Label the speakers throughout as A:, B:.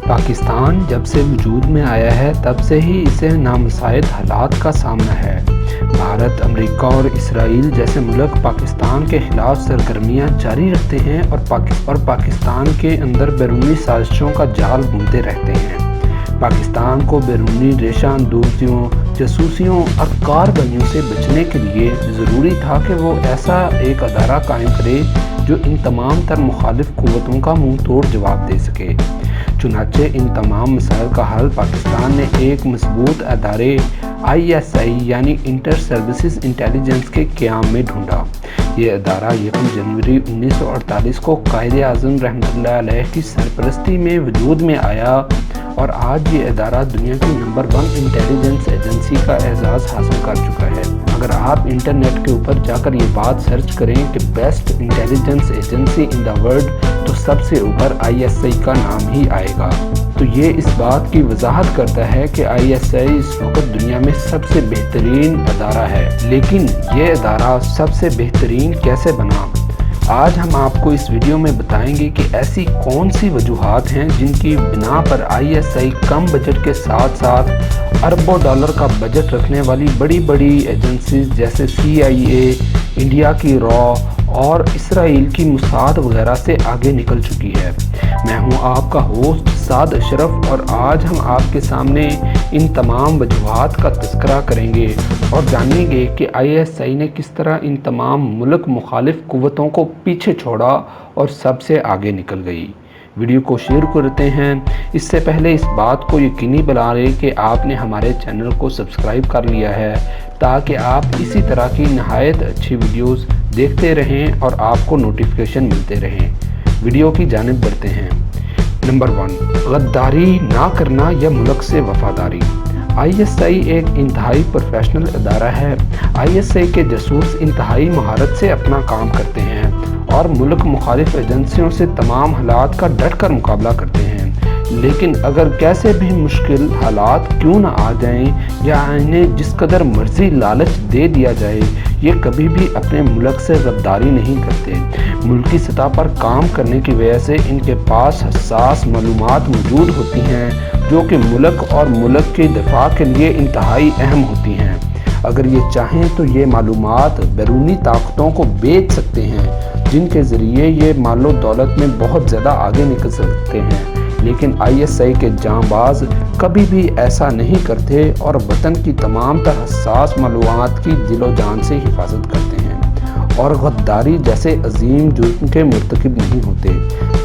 A: پاکستان جب سے وجود میں آیا ہے تب سے ہی اسے نامساعد حالات کا سامنا ہے۔ بھارت، امریکہ اور اسرائیل جیسے ملک پاکستان کے خلاف سرگرمیاں جاری رکھتے ہیں اور پاکستان کے اندر بیرونی سازشوں کا جال بنتے رہتے ہیں۔ پاکستان کو بیرونی ریشہ اندوزیوں، جاسوسیوں اور کارروائیوں سے بچنے کے لیے ضروری تھا کہ وہ ایسا ایک ادارہ قائم کرے جو ان تمام تر مخالف قوتوں کا منہ توڑ جواب دے سکے۔ چنانچہ ان تمام مسائل کا حل پاکستان نے ایک مضبوط ادارے ISI یعنی انٹر سروسز انٹیلیجنس کے قیام میں ڈھونڈا۔ یہ ادارہ 1 جنوری 1948 کو قائد اعظم رحمۃ اللہ علیہ کی سرپرستی میں وجود میں آیا اور آج یہ ادارہ دنیا کی نمبر 1 انٹیلیجنس ایجنسی کا اعزاز حاصل کر چکا ہے۔ اگر آپ انٹرنیٹ کے اوپر جا کر یہ بات سرچ کریں کہ best intelligence agency in the world تو سب سے اوپر ISI کا نام ہی آئے گا۔ تو یہ اس بات کی وضاحت کرتا ہے کہ ISI اس وقت دنیا میں سب سے بہترین ادارہ ہے۔ لیکن یہ ادارہ سب سے بہترین کیسے بنا؟ آج ہم آپ کو اس ویڈیو میں بتائیں گے کہ ایسی کون سی وجوہات ہیں جن کی بنا پر ISI کم بجٹ کے ساتھ ساتھ اربوں ڈالر کا بجٹ رکھنے والی بڑی بڑی ایجنسیز جیسے CIA، انڈیا کی را اور اسرائیل کی موساد وغیرہ سے آگے نکل چکی ہے۔ میں ہوں آپ کا ہوسٹ سعد اشرف اور آج ہم آپ کے سامنے ان تمام وجوہات کا تذکرہ کریں گے اور جانیں گے کہ ISI نے کس طرح ان تمام ملک مخالف قوتوں کو پیچھے چھوڑا اور سب سے آگے نکل گئی۔ ویڈیو کو شیئر کرتے ہیں۔ اس سے پہلے اس بات کو یقینی بنا لیں کہ آپ نے ہمارے چینل کو سبسکرائب کر لیا ہے تاکہ آپ اسی طرح کی نہایت اچھی ویڈیوز دیکھتے رہیں اور آپ کو نوٹیفیکیشن ملتے رہیں۔ ویڈیو کی جانب بڑھتے ہیں۔ نمبر 1، غداری نہ کرنا یا ملک سے وفاداری۔ ISI ایک انتہائی پروفیشنل ادارہ ہے۔ ISI کے جاسوس انتہائی مہارت سے اپنا کام کرتے ہیں اور ملک مخالف ایجنسیوں سے تمام حالات کا ڈٹ کر مقابلہ کرتے ہیں۔ لیکن اگر کیسے بھی مشکل حالات کیوں نہ آ جائیں یا انہیں جس قدر مرضی لالچ دے دیا جائے، یہ کبھی بھی اپنے ملک سے غداری نہیں کرتے۔ ملکی سطح پر کام کرنے کی وجہ سے ان کے پاس حساس معلومات موجود ہوتی ہیں جو کہ ملک اور ملک کے دفاع کے لیے انتہائی اہم ہوتی ہیں۔ اگر یہ چاہیں تو یہ معلومات بیرونی طاقتوں کو بیچ سکتے ہیں جن کے ذریعے یہ مال و دولت میں بہت زیادہ آگے نکل سکتے ہیں۔ لیکن ISI کے جانباز کبھی بھی ایسا نہیں کرتے اور وطن کی تمام تر حساس معلومات کی دل و جان سے حفاظت کرتے ہیں اور غداری جیسے عظیم جرم کے مرتکب نہیں ہوتے۔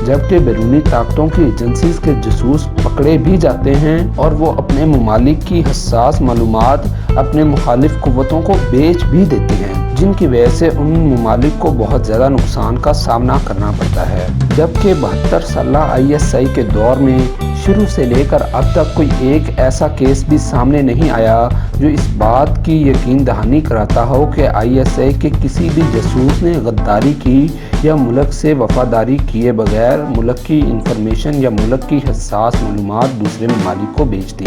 A: جبکہ بیرونی طاقتوں کی ایجنسیز کے جاسوس پکڑے بھی جاتے ہیں اور وہ اپنے ممالک کی حساس معلومات اپنے مخالف قوتوں کو بیچ بھی دیتے ہیں، جن کی وجہ سے ان ممالک کو بہت زیادہ نقصان کا سامنا کرنا پڑتا ہے۔ جبکہ 72 سالہ ISI کے دور میں شروع سے لے کر اب تک کوئی ایک ایسا کیس بھی سامنے نہیں آیا جو اس بات کی یقین دہانی کراتا ہو کہ ISI کے کسی بھی جاسوس نے غداری کی یا ملک سے وفاداری کیے بغیر ملک کی انفارمیشن یا ملک کی حساس معلومات دوسرے ممالک کو بیچ دی،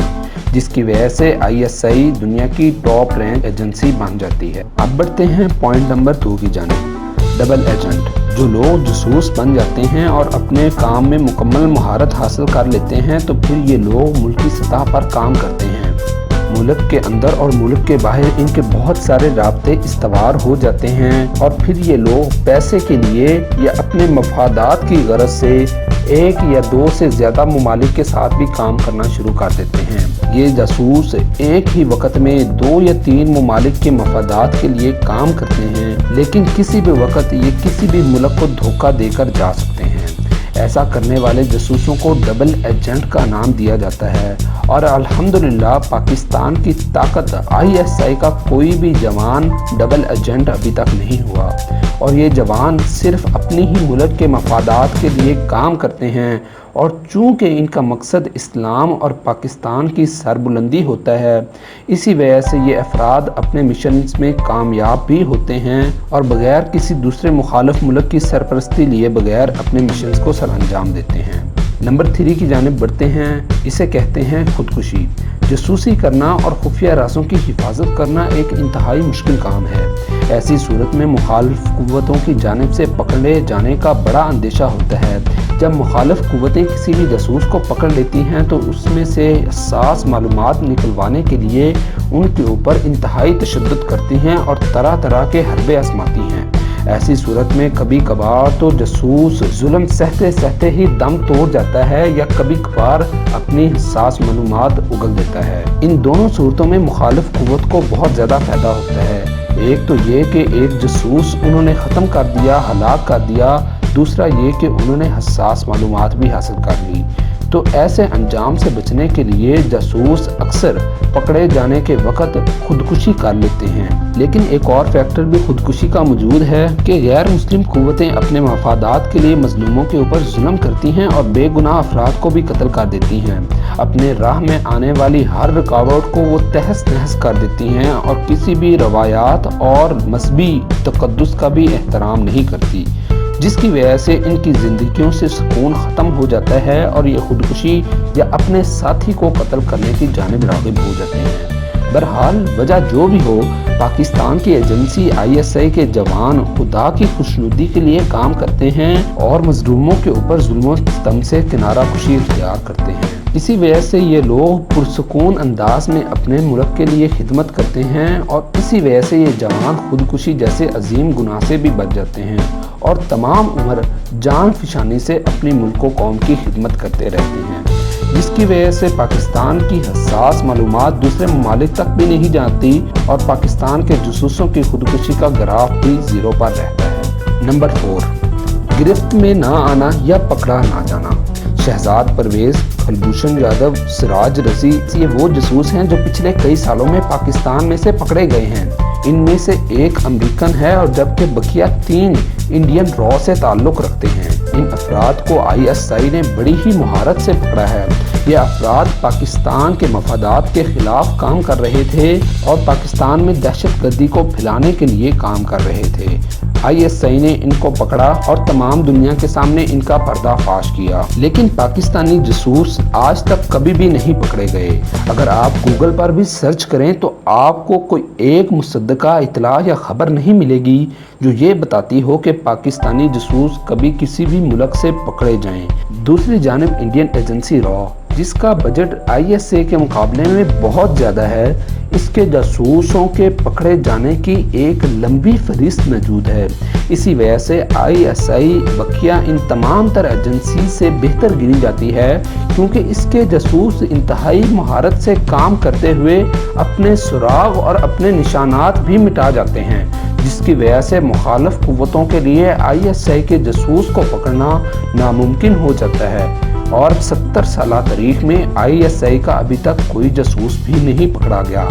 A: جس کی وجہ سے ISI دنیا کی ٹاپ رینک ایجنسی بن جاتی ہے۔ اب بڑھتے ہیں پوائنٹ نمبر 2 کی جانب۔ Double agent. جو لوگ جاسوس بن جاتے ہیں اور اپنے کام میں مکمل مہارت حاصل کر لیتے ہیں تو پھر یہ لوگ ملکی سطح پر کام کرتے ہیں۔ ملک کے اندر اور ملک کے باہر ان کے بہت سارے رابطے استوار ہو جاتے ہیں اور پھر یہ لوگ پیسے کے لیے یا اپنے مفادات کی غرض سے 1 یا 2 سے زیادہ ممالک کے ساتھ بھی کام کرنا شروع کر دیتے ہیں۔ یہ جاسوس ایک ہی وقت میں 2 یا 3 ممالک کے مفادات کے لیے کام کرتے ہیں، لیکن کسی بھی وقت یہ کسی بھی ملک کو دھوکہ دے کر جا سکتے ہیں۔ ایسا کرنے والے جاسوسوں کو ڈبل ایجنٹ کا نام دیا جاتا ہے اور الحمدللہ پاکستان کی طاقت ISI کا کوئی بھی جوان ڈبل ایجنٹ ابھی تک نہیں ہوا اور یہ جوان صرف اپنی ہی ملک کے مفادات کے لیے کام کرتے ہیں اور چونکہ ان کا مقصد اسلام اور پاکستان کی سربلندی ہوتا ہے، اسی وجہ سے یہ افراد اپنے مشنز میں کامیاب بھی ہوتے ہیں اور بغیر کسی دوسرے مخالف ملک کی سرپرستی لیے بغیر اپنے مشنز کو سر انجام دیتے ہیں۔ نمبر 3 کی جانب بڑھتے ہیں۔ اسے کہتے ہیں خودکشی۔ جاسوسی کرنا اور خفیہ رازوں کی حفاظت کرنا ایک انتہائی مشکل کام ہے۔ ایسی صورت میں مخالف قوتوں کی جانب سے پکڑے جانے کا بڑا اندیشہ ہوتا ہے، جب مخالف قوتیں کسی بھی جاسوس کو پکڑ لیتی ہیں تو اس میں سے حساس معلومات نکلوانے کے لیے ان کے اوپر انتہائی تشدد کرتی ہیں اور طرح طرح کے حربے آزماتی ہیں۔ ایسی صورت میں کبھی کبھار تو جاسوس ظلم سہتے سہتے ہی دم توڑ جاتا ہے یا کبھی کبھار اپنی حساس معلومات اگل دیتا ہے۔ ان دونوں صورتوں میں مخالف قوت کو بہت زیادہ فائدہ ہوتا ہے۔ ایک تو یہ کہ ایک جاسوس انہوں نے ختم کر دیا، ہلاک کر دیا، دوسرا یہ کہ انہوں نے حساس معلومات بھی حاصل کر لی۔ تو ایسے انجام سے بچنے کے لیے جاسوس اکثر پکڑے جانے کے وقت خودکشی کر لیتے ہیں۔ لیکن ایک اور فیکٹر بھی خودکشی کا موجود ہے کہ غیر مسلم قوتیں اپنے مفادات کے لیے مظلوموں کے اوپر ظلم کرتی ہیں اور بے گناہ افراد کو بھی قتل کر دیتی ہیں۔ اپنے راہ میں آنے والی ہر رکاوٹ کو وہ تہس نہس کر دیتی ہیں اور کسی بھی روایات اور مذہبی تقدس کا بھی احترام نہیں کرتی، جس کی وجہ سے ان کی زندگیوں سے سکون ختم ہو جاتا ہے اور یہ خودکشی یا اپنے ساتھی کو قتل کرنے کی جانب راغب ہو جاتے ہیں۔ بہرحال وجہ جو بھی ہو، پاکستان کی ایجنسی ISI کے جوان خدا کی خوشنودی کے لیے کام کرتے ہیں اور مظلوموں کے اوپر ظلم و ستم سے کنارہ کشی اختیار کرتے ہیں۔ اسی وجہ سے یہ لوگ پرسکون انداز میں اپنے ملک کے لیے خدمت کرتے ہیں اور اسی وجہ سے یہ جوان خودکشی جیسے عظیم گناہ سے بھی بچ جاتے ہیں اور تمام عمر جان فشانی سے اپنی ملک و قوم کی خدمت کرتے رہتے ہیں، جس کی وجہ سے پاکستان کی حساس معلومات دوسرے ممالک تک بھی نہیں جاتی اور پاکستان کے جاسوسوں کی خودکشی کا گراف بھی زیرو پر رہتا ہے۔ نمبر 4، گرفت میں نہ آنا یا پکڑا نہ جانا۔ شہزاد پرویز، کلبھوشن یادو، سراج رضی یہ وہ جاسوس ہیں جو پچھلے کئی سالوں میں پاکستان میں سے پکڑے گئے ہیں۔ ان میں سے ایک امریکن ہے اور جبکہ بقیہ 3 انڈین را سے تعلق رکھتے ہیں۔ ان افراد کو ISI نے بڑی ہی مہارت سے پکڑا ہے۔ یہ افراد پاکستان کے مفادات کے خلاف کام کر رہے تھے اور پاکستان میں دہشت گردی کو پھیلانے کے لیے کام کر رہے تھے۔ ISI نے ان کو پکڑا اور تمام دنیا کے سامنے ان کا پردہ فاش کیا، لیکن پاکستانی جاسوس آج تک کبھی بھی نہیں پکڑے گئے۔ اگر آپ گوگل پر بھی سرچ کریں تو آپ کو کوئی ایک مصدقہ اطلاع یا خبر نہیں ملے گی جو یہ بتاتی ہو کہ پاکستانی جاسوس کبھی کسی بھی ملک سے پکڑے جائیں۔ دوسری جانب انڈین ایجنسی را، جس کا بجٹ ISI کے مقابلے میں بہت زیادہ ہے، اس کے جاسوسوں کے پکڑے جانے کی ایک لمبی فہرست موجود ہے۔ اسی وجہ سے ISI بقیہ ان تمام تر ایجنسی سے بہتر گنی جاتی ہے کیونکہ اس کے جاسوس انتہائی مہارت سے کام کرتے ہوئے اپنے سراغ اور اپنے نشانات بھی مٹا جاتے ہیں، جس کی وجہ سے مخالف قوتوں کے لیے ISI کے جاسوس کو پکڑنا ناممکن ہو جاتا ہے اور 70 سالہ تاریخ میں ISI کا ابھی تک کوئی جاسوس بھی نہیں پکڑا گیا،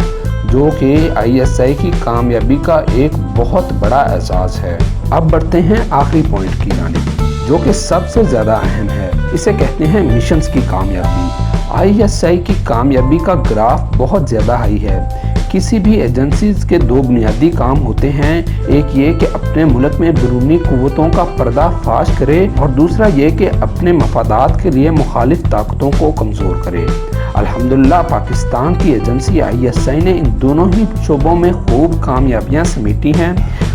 A: جو کہ ISI کی کامیابی کا ایک بہت بڑا اعزاز ہے۔ اب بڑھتے ہیں آخری پوائنٹ کی جانب، جو کہ سب سے زیادہ اہم ہے۔ اسے کہتے ہیں مشنز کی کامیابی۔ ISI کی کامیابی کا گراف بہت زیادہ ہائی ہے۔ کسی بھی ایجنسیز کے 2 بنیادی کام ہوتے ہیں، ایک یہ کہ اپنے ملک میں بیرونی قوتوں کا پردہ فاش کرے اور دوسرا یہ کہ اپنے مفادات کے لیے مخالف طاقتوں کو کمزور کرے۔ الحمدللہ پاکستان کی ایجنسی ISI نے ان دونوں ہی شعبوں میں خوب کامیابیاں سمیٹی ہیں۔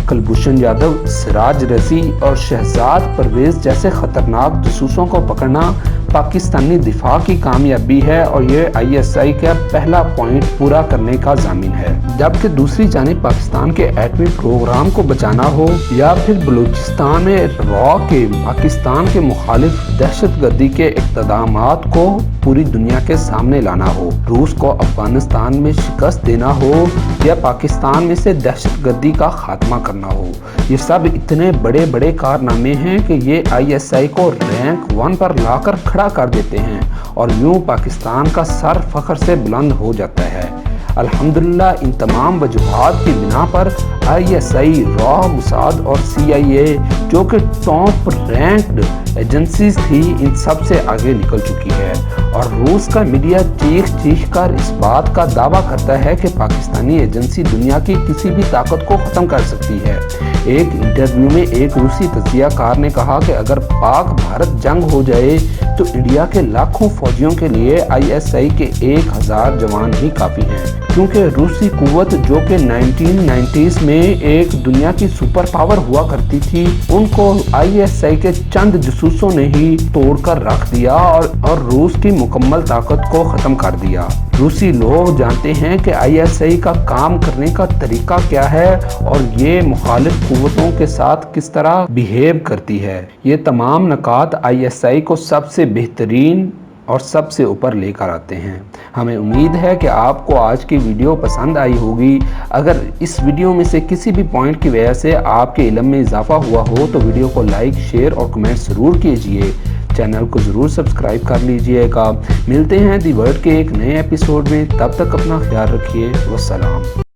A: کلبھوشن یادو، سراج رضی اور شہزاد پرویز جیسے خطرناک جاسوسوں کو پکڑنا پاکستانی دفاع کی کامیابی ہے اور یہ ISI کا پہلا پوائنٹ پورا کرنے کا ضامن ہے۔ جبکہ دوسری جانب پاکستان کے ایٹمی پروگرام کو بچانا ہو یا پھر بلوچستان میں را کے پاکستان کے مخالف دہشت گردی کے اقدامات کو پوری دنیا کے سامنے لانا ہو، روس کو افغانستان میں شکست دینا ہو یا پاکستان میں سے دہشت گردی کا خاتمہ کرنا ہو، یہ سب اتنے بڑے بڑے کارنامے ہیں کہ یہ ISI کو رینک 1 پر لا کر کھڑا کر دیتے ہیں اور یوں پاکستان کا سر فخر سے بلند ہو جاتا ہے۔ الحمدللہ ان تمام وجوہات کی بنا پر ISI، را، موساد اور CIA جو کہ ٹاپ رینکڈ ایجنسیز تھی، ان سب سے آگے نکل چکی ہے اور روس کا میڈیا چیخ کر اس بات کا دعویٰ کرتا ہے کہ پاکستانی ایجنسی دنیا کی کسی بھی طاقت کو ختم کر سکتی ہے۔ ایک انٹرویو میں ایک روسی تجزیہ کار نے کہا کہ اگر پاک بھارت جنگ ہو جائے تو انڈیا کے لاکھوں فوجیوں کے لیے ISI کے 1000 جوان ہی کافی ہیں، کیونکہ روسی قوت جو کہ 1990s میں ایک دنیا کی سپر پاور ہوا کرتی تھی، ان کو ISI کے چند جاسوسوں نے ہی توڑ کر رکھ دیا اور روس کی مکمل طاقت کو ختم کر دیا۔ روسی لوگ جانتے ہیں کہ ISI کا کام کرنے کا طریقہ کیا ہے اور یہ مخالف قوتوں کے ساتھ کس طرح بیہیو کرتی ہے۔ یہ تمام نکات ISI کو سب سے بہترین اور سب سے اوپر لے کر آتے ہیں۔ ہمیں امید ہے کہ آپ کو آج کی ویڈیو پسند آئی ہوگی۔ اگر اس ویڈیو میں سے کسی بھی پوائنٹ کی وجہ سے آپ کے علم میں اضافہ ہوا ہو تو ویڈیو کو لائک، شیئر اور کمنٹ ضرور کیجئے۔ چینل کو ضرور سبسکرائب کر لیجئے گا۔ ملتے ہیں دی ورلڈ کے ایک نئے ایپیسوڈ میں، تب تک اپنا خیال رکھیے۔ والسلام۔